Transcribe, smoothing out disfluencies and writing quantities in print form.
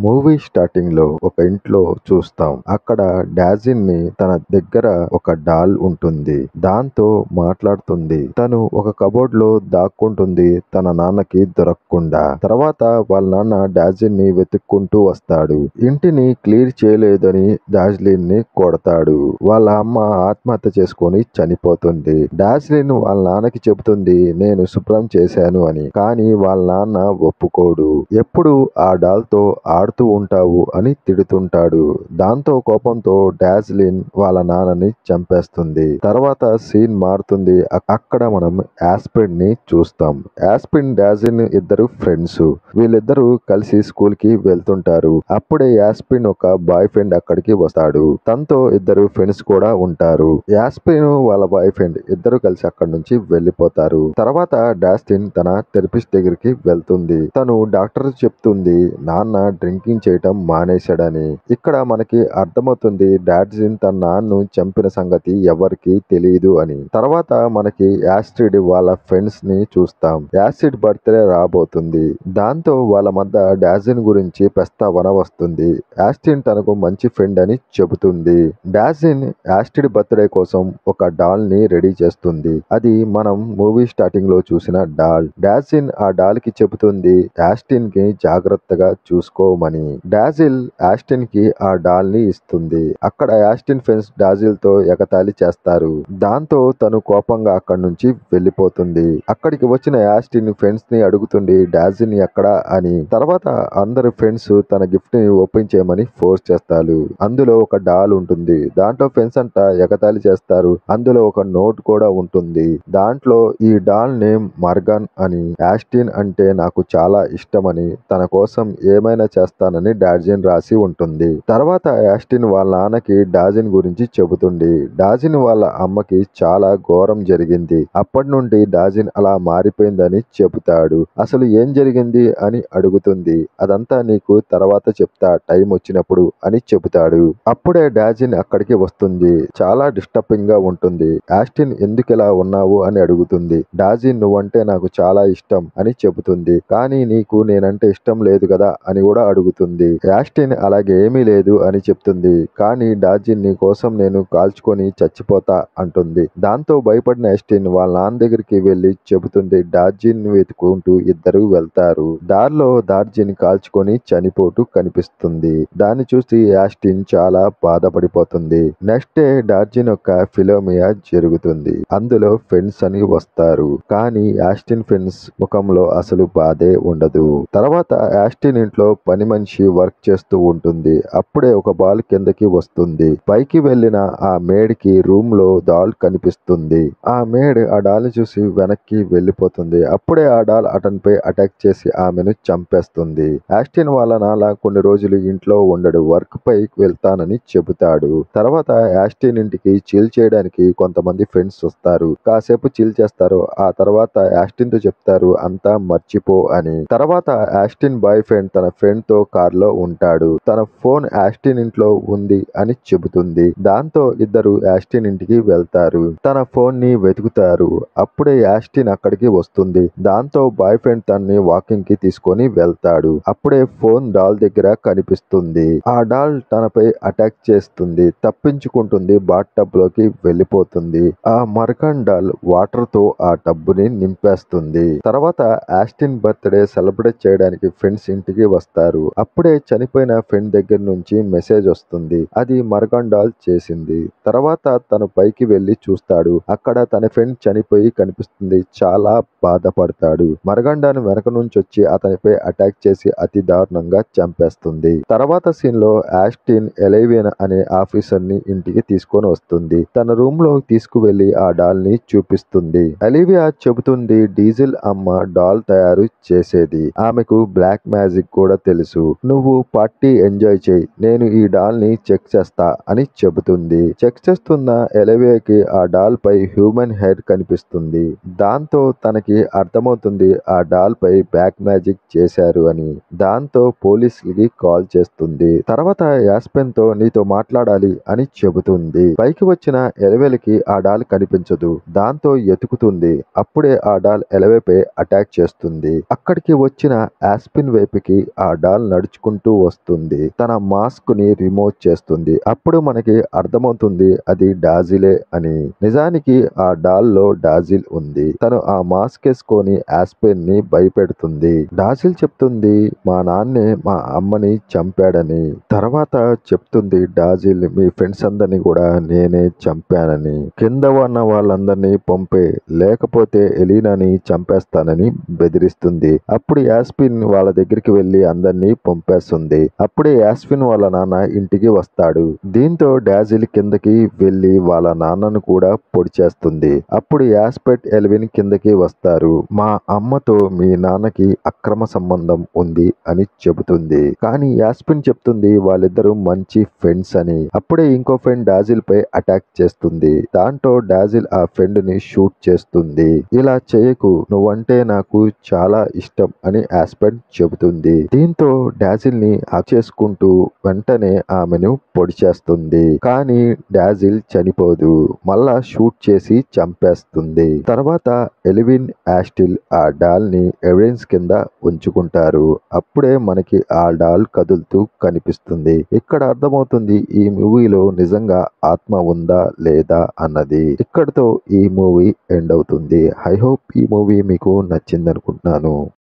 Movie starting లో ఒక ఇంట్లో చూస్తాం. అక్కడ డాజిన్ ని తన దగ్గర ఒక డాల్ ఉంటుంది. దాంతో మాట్లాడుతుంది. తను ఒక కబోర్డ్ లో దాక్కుంటుంది తన నాన్నకి దొరకకుండా. తర్వాత వాళ్ళ నాన్న డాజిన్ ని వెతుక్కుంటూ వస్తాడు. ఇంటిని క్లియర్ చేయలేదని డాజ్లిన్ ని కొడతాడు. వాళ్ళ అమ్మ ఆత్మహత్య చేసుకొని చనిపోతుంది. డాజ్లిన్ వాళ్ళ నాన్నకి చెబుతుంది నేను శుభ్రం చేశాను అని. కానీ వాళ్ళ నాన్న ఒప్పుకోడు. ఎప్పుడు ఆ డాల్ తో ఆడుతూ ఉంటావు అని తిడుతుంటాడు. దాంతో కోపంతో డాజ్లిన్ వాళ్ళ నాన్నని చంపేస్తుంది. తర్వాత సీన్ మారుతుంది. అక్కడ మనం యాస్పిన్ ని చూస్తాం. యాస్పిన్ డాజిన్ ఇద్దరు ఫ్రెండ్స్. వీళ్ళిద్దరూ కలిసి స్కూల్ కి వెళ్తుంటారు. అప్పుడే యాస్పిన్ ఒక బాయ్ ఫ్రెండ్ అక్కడికి వస్తాడు. తనతో ఇద్దరు ఫ్రెండ్స్ కూడా ఉంటారు. యాస్పిన్ వాళ్ళ బాయ్ ఫ్రెండ్ ఇద్దరు కలిసి అక్కడి నుంచి వెళ్లిపోతారు. తర్వాత డాస్టిన్ తన థెరపిస్ట్ దగ్గరికి వెళ్తుంది. తను డాక్టర్ చెప్తుంది నాన్న డ్రింకింగ్ చేయటం మానేశాడని. ఇక్కడ మనకి అర్థమవుతుంది డాడ్జిన్ తన నాన్ను చంపిన సంగతి ఎవరికి తెలియదు అని. తర్వాత మనకి యాస్ట్రిడ్ వాళ్ళ ఫ్రెండ్స్ ని చూస్తాం. యాసిడ్ బర్త్డే రాబోతుంది. దాంతో వాళ్ళ మధ్య డాజిన్ గురించి ప్రస్తావన వస్తుంది. యాస్టిన్ తనకు మంచి ఫ్రెండ్ అని చెబుతుంది. డాజిన్ యాస్ట్రిడ్ బర్త్డే కోసం ఒక డాల్ ని రెడీ చేస్తుంది. అది మనం మూవీ స్టార్టింగ్ లో చూసిన డాల్. డాజిన్ ఆ డాల్ కి చెబుతుంది యాస్టిన్ కి జాగ్రత్తగా చూసుకోమని. డాజిల్ యాస్టిన్ కి ఆ డాల్ ని ఇస్తుంది. అక్కడ యాస్టిన్ ఫ్రెండ్స్ డాజిల్ తో ఎగతాళి చేస్తారు. దాంతో తను కోపంగా అక్కడి నుంచి వెళ్లిపోతుంది. అక్కడికి వచ్చిన యాస్టిన్ ఫ్రెండ్స్ ని అడుగుతుంది డాజిన్ ఎక్కడా అని. తర్వాత అందరు ఫ్రెండ్స్ తన గిఫ్ట్ ని ఓపెన్ చేయమని ఫోర్స్ చేస్తారు. అందులో ఒక డాల్ ఉంటుంది. దాంట్లో ఫ్రెండ్స్ అంతా ఎగతాళి చేస్తారు. అందులో ఒక నోట్ కూడా ఉంటుంది. దాంట్లో ఈ డాల్ నేమ్ మర్గన్ అని, యాస్టిన్ అంటే నాకు చాలా ఇష్టమని, తన కోసం ఏమైనా చేస్తానని డాజిన్ రాసి ఉంటుంది. తర్వాత యాస్టిన్ వాళ్ళ నాన్నకి డాజిన్ గురించి చెబుతుంది. డాజిన్ వాళ్ళ అమ్మకి చాలా ఘోరం జరిగింది. అప్పటి నుండి డాజిన్ అలా మారిపోయిందని చెబుతాడు. అసలు ఏం జరిగింది అని అడుగుతుంది. అదంతా నీకు తర్వాత చెప్తా టైం వచ్చినప్పుడు అని చెబుతాడు. అప్పుడే డాజిన్ అక్కడికి వస్తుంది. చాలా డిస్టర్బింగ్ గా ఉంటుంది. యాస్టిన్ ఎందుకిలా ఉన్నావు అని అడుగుతుంది. డాజిన్ నువ్వంటే నాకు చాలా ఇష్టం అని చెబుతుంది. కానీ నీకు నేనంటే ఇష్టం లేదు కదా అని కూడా అడుగుతుంది. యాస్టిన్ అలాగే ఏమీ లేదు అని చెప్తుంది. కానీ డాజిన్ నీ కోసం నేను కాల్చుకొని చచ్చిపోతా అంటుంది. దాంతో భయపడిన యాస్టిన్ వాళ్ళ నాన్న దగ్గరికి వెళ్లి చెబుతుంది. డాజిన్ వెతుకుంటూ ఇద్దరు వెళ్తారు. దారిలో డాజిన్ కాల్చుకొని చనిపోతూ కనిపిస్తుంది. దాన్ని చూసి యాస్టిన్ చాలా బాధపడిపోతుంది. నెక్స్ట్ డే డాజిన్ యొక్క ఫిలోమియా జరుగుతుంది. అందులో ఫ్రెండ్స్ అని వస్తారు. కానీ యాస్టిన్ ఫ్రెండ్స్ ముఖంలో అసలు బాధే ఉండదు. తర్వాత యాస్టిన్ ఇంట్లో పని మనిషి వర్క్ చేస్తూ ఉంటుంది. అప్పుడే ఒక బాల్ కిందకి వస్తుంది. పైకి వెళ్లిన ఆ మేడ్ కి రూమ్ లో డాల్ కనిపిస్తుంది. ఆ మేడ్ ఆ డాల్ ని చూసి వెనక్కి వెళ్లిపోతుంది. అప్పుడే ఆ డాల్ అతనిపై అటాక్ చేసి ఆమెను చంపేస్తుంది. యాస్టిన్ వాళ్ళ నాన్న కొన్ని రోజులు ఇంట్లో ఉండడు. వర్క్ పై వెళ్తానని చెబుతాడు. తర్వాత యాస్టిన్ ఇంటికి చిల్ చేయడానికి కొంతమంది ఫ్రెండ్స్ వస్తారు. కాసేపు చిల్ చేస్తారు. ఆ తర్వాత యాస్టిన్ తో చెప్తారు అంతా మర్చిపో అని. తర్వాత యాస్టిన్ బాయ్ ఫ్రెండ్ తన ఫ్రెండ్ తో కార్ లో ఉంటాడు. తన ఫోన్ యాస్టిన్ ఇంట్లో ఉంది అని చెబుతుంది. దాంతో ఇద్దరు యాస్టిన్ ఇంటికి వెళ్తారు. తన ఫోన్ ని వెతుకుతారు. అప్పుడే యాస్టిన్ అక్కడికి వస్తుంది. దాంతో బాయ్ ఫ్రెండ్ తనని వాకింగ్ కి తీసుకొని వెళ్తాడు. అప్పుడే ఫోన్ డాల్ దగ్గర కనిపిస్తుంది. ఆ డాల్ తనపై అటాక్ చేస్తుంది. తప్పించుకుంటుంది. బాత్ టబ్ లోకి వెళ్లిపోతుంది. ఆ మర్గన్ డాల్ వాటర్ తో ఆ టబ్బుని నింపేస్తుంది. తర్వాత యాస్టిన్ బర్త్డే సెలబ్రేట్ చేయడానికి ఫ్రెండ్స్ ఇంటికి వస్తారు. అప్పుడే చనిపోయిన ఫ్రెండ్ దగ్గర నుంచి మెసేజ్ వస్తుంది. అది మర్గన్ డాల్ చేసింది. తర్వాత తను పైకి వెళ్లి చూస్తాడు. అక్కడ తన ఫ్రెండ్ చనిపోయి కనిపిస్తుంది. చాలా బాధపడతాడు. మర్గన్ డాల్ వెనక నుంచి వచ్చి అతనిపై అటాక్ చేసి అతి దారుణంగా చంపేస్తుంది. తర్వాత సీన్ లో యాస్టిన్ ఎలైవియన్ అనే ఆఫీసర్ ని ఇంటికి తీసుకొని వస్తుంది. తన రూమ్ లో తీసుకువెళ్లి ఆ డాల్ ని చూపిస్తుంది. అలివియా చెబుతుంది డీజిల్ అమ్మ డాల్ తయారు చేసేది. ఆమెకు బ్లాక్ మ్యాజిక్ కూడా తెలుసు. నువ్వు పార్టీ ఎంజాయ్ చేయి. నేను ఈ డాల్ ని చెక్ చేస్తా అని చెబుతుంది. చెక్ చేస్తున్న ఎలివియాకి ఆ డాల్ పై హ్యూమన్ హెయిర్ కనిపిస్తుంది. దాంతో తనకి అర్థమవుతుంది ఆ డాల్ పై బ్లాక్ మ్యాజిక్ చేశారు అని. దాంతో పోలీసులకి కాల్ చేస్తుంది. తర్వాత యాస్పెన్ తో నీతో మాట్లాడాలి అని చెబుతుంది. పైకి వచ్చిన ఎలివేలకి ఆ డాల్ కనిపించదు. దాంతో ఎతుకుతుంది. అప్పుడే ఆ డాల్ ఎలివేపై అటాక్ చేస్తుంది. అక్కడికి వచ్చిన యాస్పిన్ వైపుకి ఆ డాల్ నడుచుకుంటూ వస్తుంది. తన మాస్క్ ని రిమూవ్ చేస్తుంది. అప్పుడు మనకి అర్థమవుతుంది అది డాజిలే అని. నిజానికి ఆ డాల్ లో డాజిల్ ఉంది. తను ఆ మాస్క్ వేసుకొని యాస్పెన్ ని భయపెడుతుంది. డాజిల్ చెప్తుంది మా నాన్నే మా అమ్మని చంపాడని. తర్వాత చెప్తుంది డాజిల్ మీ ఫ్రెండ్స్ అందరినీ కూడా నేనే చంపానని. కింద ఉన్న వాళ్ళందరినీ పంపే లేకపోతే ఎలీనాని చంపేస్తానని బెదిరిస్తుంది. అప్పుడు యాస్పిన్ వాళ్ళ దగ్గరికి వెళ్లి అందరినీ పంపేస్తుంది. అప్పుడే యాస్పిన్ వాళ్ళ నాన్న ఇంటికి వస్తాడు. దీంతో డాజిల్ కిందకి వెళ్లి వాళ్ళ నాన్నను కూడా పొడి చేస్తుంది. అప్పుడు యాస్పెట్ ఎల్విన్ కిందకి వస్తారు. మా అమ్మతో మీ నాన్నకి అక్రమ సంబంధం ఉంది అని చెబుతుంది. కానీ యాస్పిన్ చెప్తుంది వాళ్ళిద్దరూ మంచి ఫ్రెండ్స్ అని. అప్పుడే ఇంకో ఫ్రెండ్ డాజిల్ పై అటాక్ చేస్తుంది. దాంతో డాజిల్ ఆ ఫ్రెండ్ ని షూట్ చేస్తుంది. ఇలా చేయకు నువ్వంటే నాకు చాలా ఇష్టం అని యాస్పెన్ చెబుతుంది. దీంతో డాజిల్ ని హక్ చేసుకుంటూ వెంటనే ఆమెను పొడి చేస్తుంది. కానీ డాజిల్ చనిపోదు. మళ్ళా షూట్ చేసి చంపేస్తుంది. తర్వాత ఎల్విన్ యాస్టిల్ ఆ డాల్ ని ఎవిడెన్స్ కింద ఉంచుకుంటారు. అప్పుడే మనకి ఆ డాల్ కదులుతూ కనిపిస్తుంది. ఇక్కడ అర్థమవుతుంది ఈ మూవీలో నిజంగా ఆత్మ ఉందా లేదా అన్నది. ఇక్కడితో ఈ మూవీ ఎండ్ అవుతుంది. ఐ హోప్ ఈ మూవీ మీకు నచ్చింది అనుకుంటున్నాను.